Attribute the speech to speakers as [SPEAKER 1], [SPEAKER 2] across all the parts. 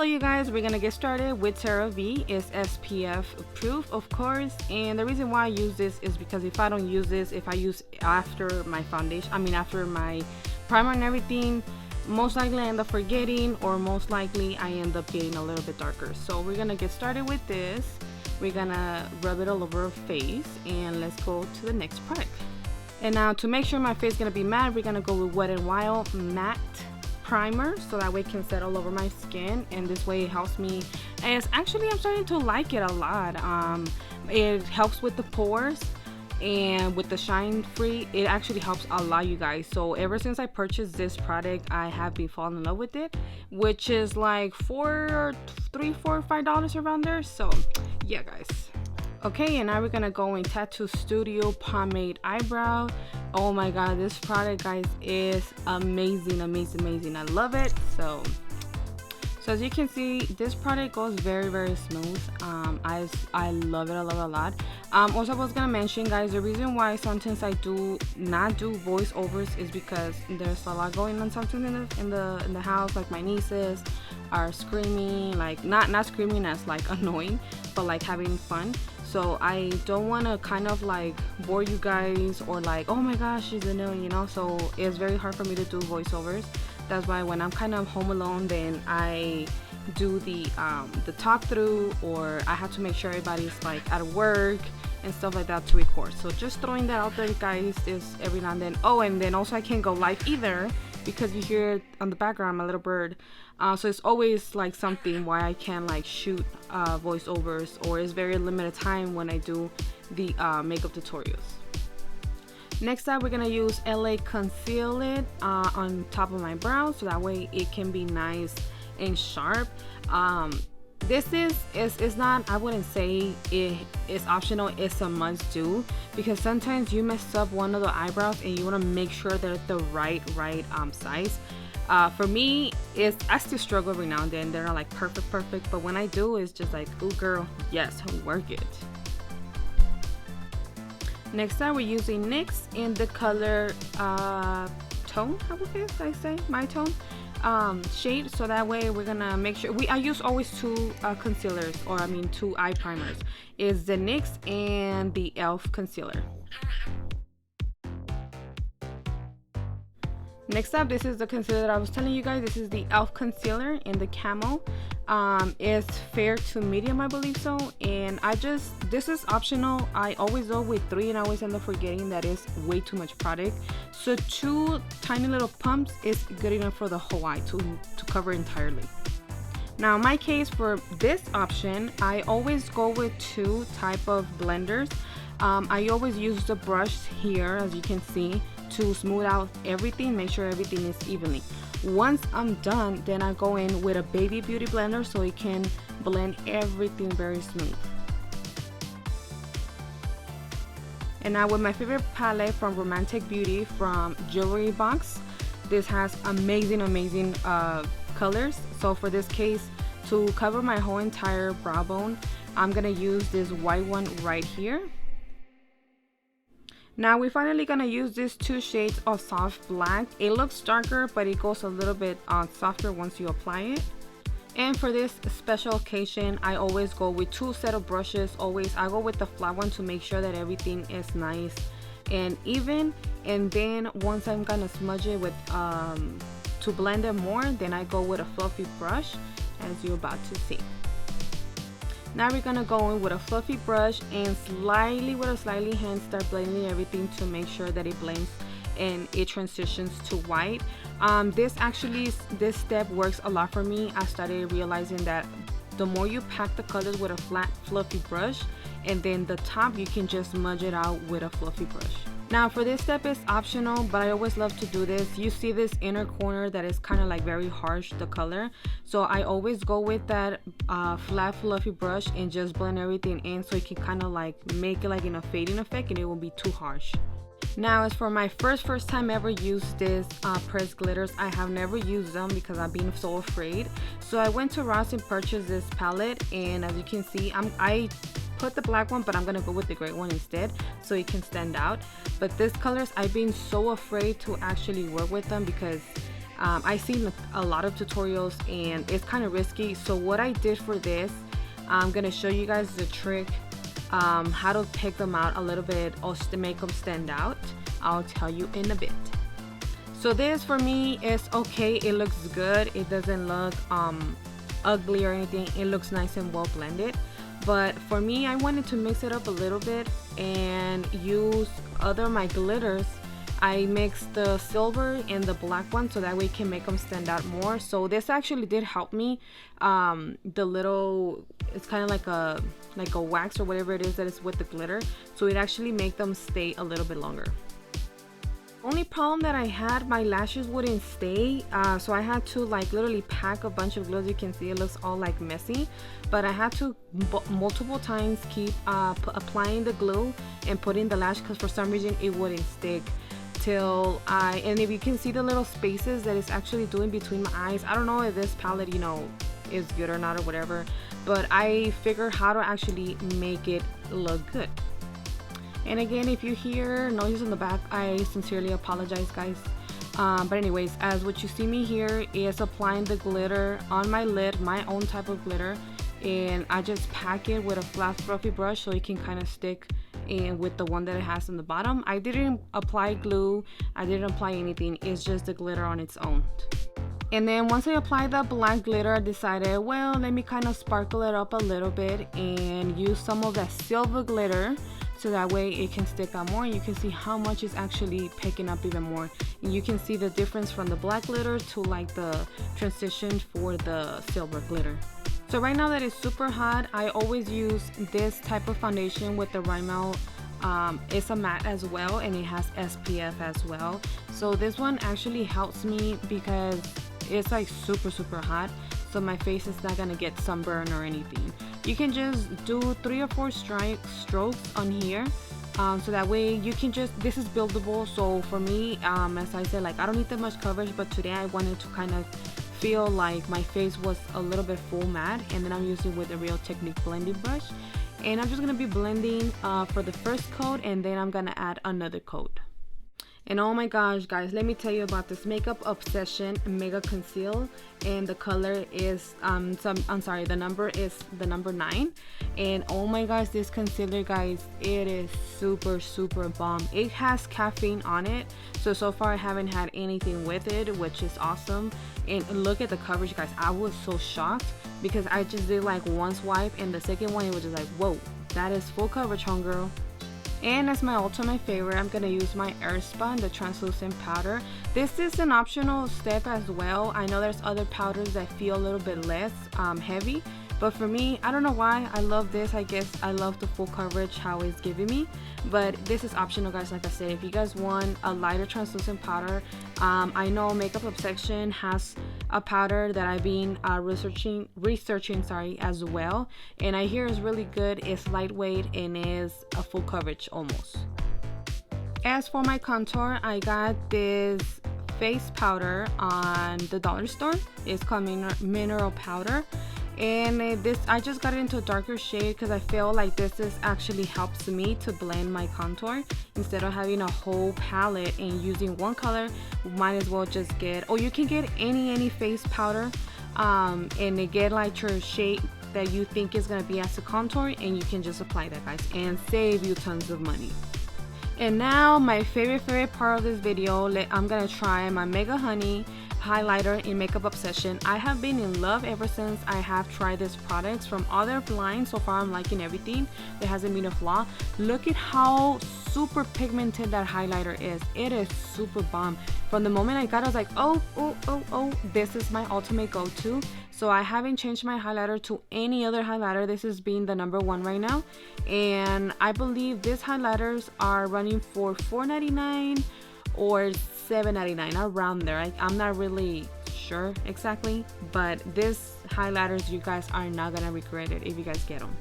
[SPEAKER 1] you guys, we're gonna get started with CeraVe. It's SPF proof, of course, and the reason why I use this is because if I don't use this, if I use after my foundation, after my primer and everything, most likely I end up forgetting, or most likely I end up getting a little bit darker. So we're gonna get started with this. We're gonna rub it all over our face, and let's go to the next product. And now to make sure my face is gonna be matte, we're gonna go with Wet n Wild matte primer, so that way it can set all over my skin, and this way it helps me. And it's actually, I'm starting to like it a lot. It helps with the pores and with the shine free. It actually helps a lot, you guys. So ever since I purchased this product, I have been falling in love with it, which is like $3, $4, $5 around there. So yeah, guys. Okay, and now we're gonna go in Tattoo Studio Pomade Eyebrow. Oh my god, this product, guys, is amazing. I love it. So as you can see, this product goes very smooth. I love it a lot. Also, I was gonna mention, guys, the reason why sometimes I do not do voiceovers is because there's a lot going on sometimes in the house. Like my nieces are screaming, like not screaming as like annoying, but like having fun. So I don't want to kind of like bore you guys, or like, oh my gosh, she's annoying, you know. So it's very hard for me to do voiceovers. That's why when I'm kind of home alone, then I do the talk through, or I have to make sure everybody's like at work and stuff like that to record. So just throwing that out there, guys, is every now and then. Oh, and then also I can't go live either, because you hear on the background my little bird. So it's always like something why I can't like shoot voiceovers, or it's very limited time when I do the makeup tutorials. Next up, we're gonna use LA Conceal It on top of my brow, so that way it can be nice and sharp. This is not, I wouldn't say it is optional, it's a must do, because sometimes you mess up one of the eyebrows and you want to make sure they're the right size. For me, I still struggle every now and then. They're not like perfect, but when I do, it's just like, ooh girl, yes, work it. Next up, we're using NYX in the color tone, I would guess I say, my tone shade. So that way we're gonna make sure I use always two concealers, or two eye primers. Is the NYX and the e.l.f. concealer. Next up, this is the concealer that I was telling you guys. This is the e.l.f. concealer in the camo. It's fair to medium, I believe so. And this is optional. I always go with 3, and I always end up forgetting that is way too much product. So 2 tiny little pumps is good enough for the whole eye to cover entirely. Now in my case, for this option, I always go with 2 type of blenders. I always use the brush here, as you can see, to smooth out everything, make sure everything is evenly. Once I'm done, then I go in with a baby beauty blender so it can blend everything very smooth. And now with my favorite palette from Romantic Beauty from Jewelry Box, this has amazing colors. So for this case, to cover my whole entire brow bone, I'm gonna use this white one right here. Now we're finally gonna use these 2 shades of soft black. It looks darker, but it goes a little bit softer once you apply it. And for this special occasion, I always go with 2 set of brushes. I go with the flat one to make sure that everything is nice and even. And then once I'm gonna smudge it with to blend it more, then I go with a fluffy brush, as you're about to see. Now we're gonna go in with a fluffy brush and with a slightly hand start blending everything to make sure that it blends and it transitions to white. This step works a lot for me. I started realizing that the more you pack the colors with a flat fluffy brush, and then the top you can just smudge it out with a fluffy brush. Now for this step, it's optional, but I always love to do this. You see this inner corner that is kind of like very harsh, the color. So I always go with that flat fluffy brush and just blend everything in, so you can kind of like make it like in a fading effect, and it won't be too harsh. Now as for my first time ever used this pressed glitters, I have never used them because I've been so afraid. So I went to Ross and purchased this palette, and as you can see, I put the black one, but I'm gonna go with the gray one instead so it can stand out. But these colors, I've been so afraid to actually work with them because I've seen a lot of tutorials and it's kind of risky. So what I did for this, I'm gonna show you guys the trick, how to pick them out a little bit or to make them stand out. I'll tell you in a bit. So this for me is okay. It looks good. It doesn't look ugly or anything. It looks nice and well blended. But for me, I wanted to mix it up a little bit and use other my glitters. I mixed the silver and the black one so that way it can make them stand out more. So this actually did help me. The little, it's kind of like a wax or whatever it is that is with the glitter. So it actually make them stay a little bit longer. Only problem that I had, my lashes wouldn't stay, so I had to like literally pack a bunch of glue. As you can see, it looks all like messy, but I had to multiple times keep applying the glue and putting the lash, because for some reason it wouldn't stick till and if you can see the little spaces that it's actually doing between my eyes. I don't know if this palette, you know, is good or not or whatever, but I figured how to actually make it look good. And again, if you hear noises in the back, I sincerely apologize, guys. But anyways, as what you see me here is applying the glitter on my lid, my own type of glitter, and I just pack it with a flat fluffy brush so it can kind of stick in with the one that it has in the bottom. I didn't apply glue, I didn't apply anything, it's just the glitter on its own. And then once I applied the black glitter, I decided, well, let me kind of sparkle it up a little bit and use some of that silver glitter so that way it can stick out more. You can see how much is actually picking up even more, and you can see the difference from the black glitter to like the transition for the silver glitter. So right now that it's super hot, I always use this type of foundation with the Rimmel. It's a matte as well, and it has SPF as well. So this one actually helps me because it's like super hot, so my face is not gonna get sunburn or anything. You can just do 3 or 4 strokes on here, so that way you can just, this is buildable. So for me, as I said, like I don't need that much coverage, but today I wanted to kind of feel like my face was a little bit full matte, and then I'm using with a Real Technique blending brush, and I'm just gonna be blending for the first coat, and then I'm gonna add another coat. And oh my gosh, guys, let me tell you about this Makeup Obsession Mega Conceal, and the color is the number is the number 9. And oh my gosh, this concealer, guys, it is super bomb. It has caffeine on it, so far I haven't had anything with it, which is awesome. And look at the coverage, guys. I was so shocked because I just did like one swipe, and the second one it was just like, whoa, that is full coverage, homegirl. And as my ultimate favorite, I'm gonna use my Airspun, the translucent powder. This is an optional step as well. I know there's other powders that feel a little bit less heavy, but for me, I don't know why I love this. I guess I love the full coverage how it's giving me, but this is optional, guys. Like I said, if you guys want a lighter translucent powder, I know Makeup Obsession has a powder that I've been researching as well, and I hear it's really good. It's lightweight and is a full coverage almost. As for my contour, I got this face powder on the dollar store. It's called mineral powder, and this I just got it into a darker shade because I feel like this is actually helps me to blend my contour instead of having a whole palette and using one color. Might as well just get, or you can get any face powder and get like your shade that you think is going to be as a contour, and you can just apply that, guys, and save you tons of money. And now my favorite part of this video, I'm gonna try my Mega Honey highlighter in Makeup Obsession. I have been in love ever since I have tried these products from other lines. So far I'm liking everything. There hasn't been a flaw. Look at how super pigmented that highlighter is. It is super bomb. From the moment I got it, I was like, oh, this is my ultimate go-to. So I haven't changed my highlighter to any other highlighter. This is being the number 1 right now, and I believe these highlighters are running for $4.99 or $7.99, around there. I'm not really sure exactly, but this highlighters, you guys are not gonna regret it if you guys get them.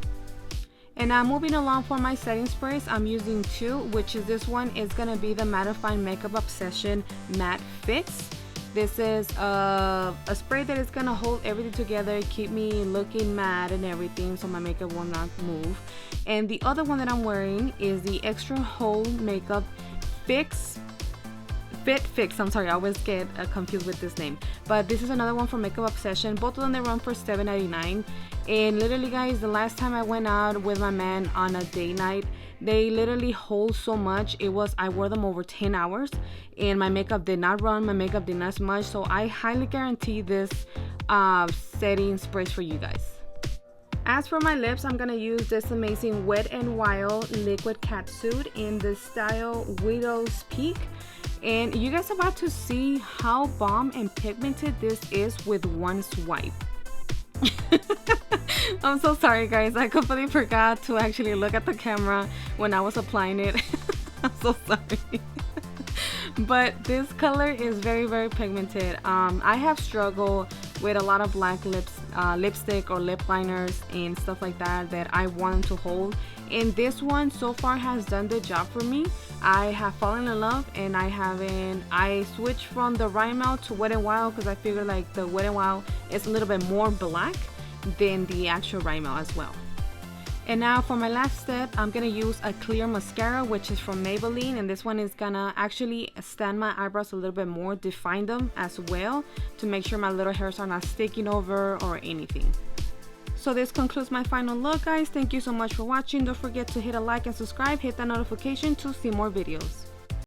[SPEAKER 1] And now moving along for my setting sprays, I'm using 2, which is this one is gonna be the Mattifying Makeup Obsession Matte Fix. This is a spray that is gonna hold everything together, keep me looking matte and everything, so my makeup will not move. And the other one that I'm wearing is the Extra Hold Makeup Fix Fit Fix. I'm sorry, I always get confused with this name. But this is another one from Makeup Obsession. Both of them, they run for $7.99. And literally, guys, the last time I went out with my man on a date night, they literally hold so much. I wore them over 10 hours and my makeup did not run, my makeup did not smudge. So I highly guarantee this setting sprays for you guys. As for my lips, I'm gonna use this amazing Wet n Wild liquid catsuit in the style Widow's Peak. And you guys are about to see how bomb and pigmented this is with one swipe. I'm so sorry, guys. I completely forgot to actually look at the camera when I was applying it. I'm so sorry. But this color is very, very pigmented. I have struggled with a lot of black lipstick or lip liners and stuff like that I want to hold, and this one so far has done the job for me. I have fallen in love, and I switched from the Rimmel to Wet n Wild because I figured like the Wet n Wild is a little bit more black than the actual Rimmel as well. And now for my last step, I'm gonna use a clear mascara, which is from Maybelline, and this one is gonna actually stand my eyebrows a little bit more, define them as well, to make sure my little hairs are not sticking over or anything. So this concludes my final look, guys. Thank you so much for watching. Don't forget to hit a like and subscribe, hit that notification to see more videos.